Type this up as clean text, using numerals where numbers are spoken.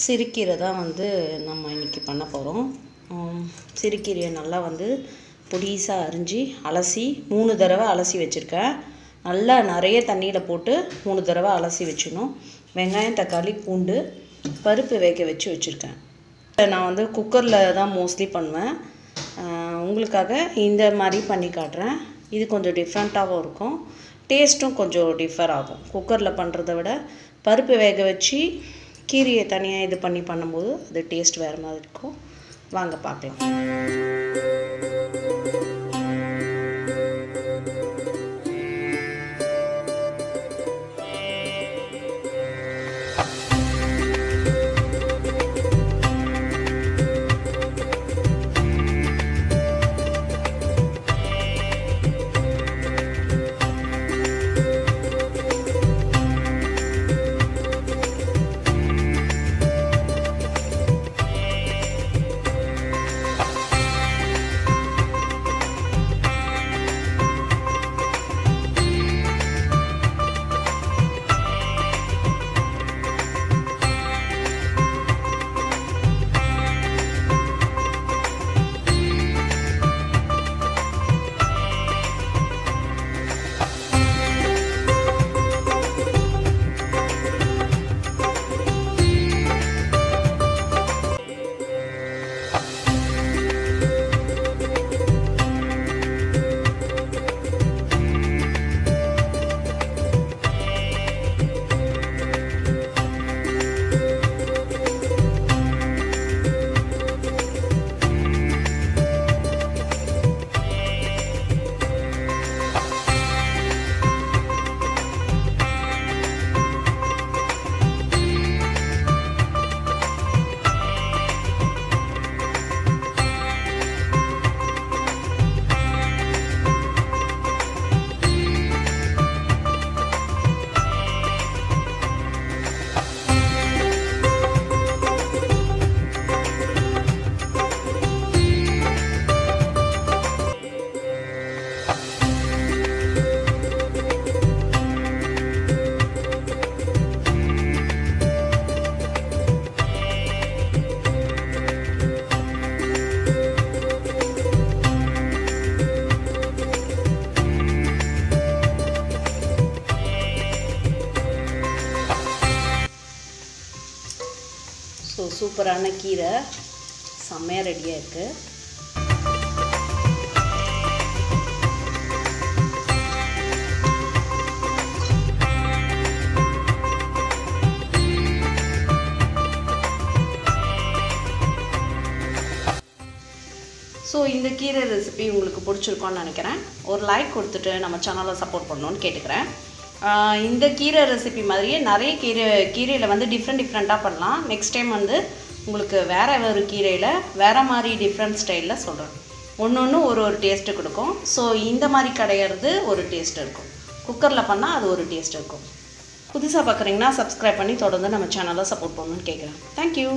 சிறுகீரை தான் வந்து நம்ம இன்றைக்கி பண்ண போகிறோம். சிறுகீரையை நல்லா வந்து பொடிசாக அரிஞ்சு அலசி 3 தடவை அலசி வச்சுருக்கேன். நல்லா நிறைய தண்ணியில் போட்டு 3 தடவை அலசி வச்சிடணும். வெங்காயம், தக்காளி, பூண்டு, பருப்பு வேக வச்சு வச்சுருக்கேன். நான் வந்து குக்கரில் தான் மோஸ்ட்லி பண்ணுவேன். உங்களுக்காக இந்த மாதிரி பண்ணி காட்டுறேன். இது கொஞ்சம் டிஃப்ரெண்ட்டாகவும் இருக்கும், டேஸ்ட்டும் கொஞ்சம் டிஃபர் ஆகும். குக்கரில் பண்ணுறத விட பருப்பு வேக வச்சு கீரையை தனியாக இது பண்ணி பண்ணும்போது அது டேஸ்ட் வேறு மாதிரி இருக்கும். வாங்க பார்க்கலாம். சூப்பரான கீரை செம்மையாக ரெடியாக இருக்குது. இந்த கீரை ரெசிபி உங்களுக்கு பிடிச்சிருக்கோன்னு நினைக்கிறேன். ஒரு லைக் கொடுத்துட்டு நம்ம சேனலை சப்போர்ட் பண்ணணுன்னு கேட்டுக்கிறேன். இந்த கீரை ரெசிபி மாதிரியே நிறைய கீரையில் வந்து டிஃப்ரெண்ட்டாக பண்ணலாம். நெக்ஸ்ட் டைம் வந்து உங்களுக்கு வேறு ஒரு கீரையில் வேறு மாதிரி டிஃப்ரெண்ட் ஸ்டைலில் சொல்கிறேன். ஒன்று ஒரு டேஸ்ட்டு கொடுக்கும். ஸோ இந்த மாதிரி கிடையாது ஒரு டேஸ்ட் இருக்கும். குக்கரில் பண்ணால் அது ஒரு டேஸ்ட் இருக்கும். புதுசாக பார்க்குறீங்கன்னா சப்ஸ்கிரைப் பண்ணி தொடர்ந்து நம்ம சேனலை சப்போர்ட் பண்ணணுன்னு கேட்குறேன். தேங்க்யூ.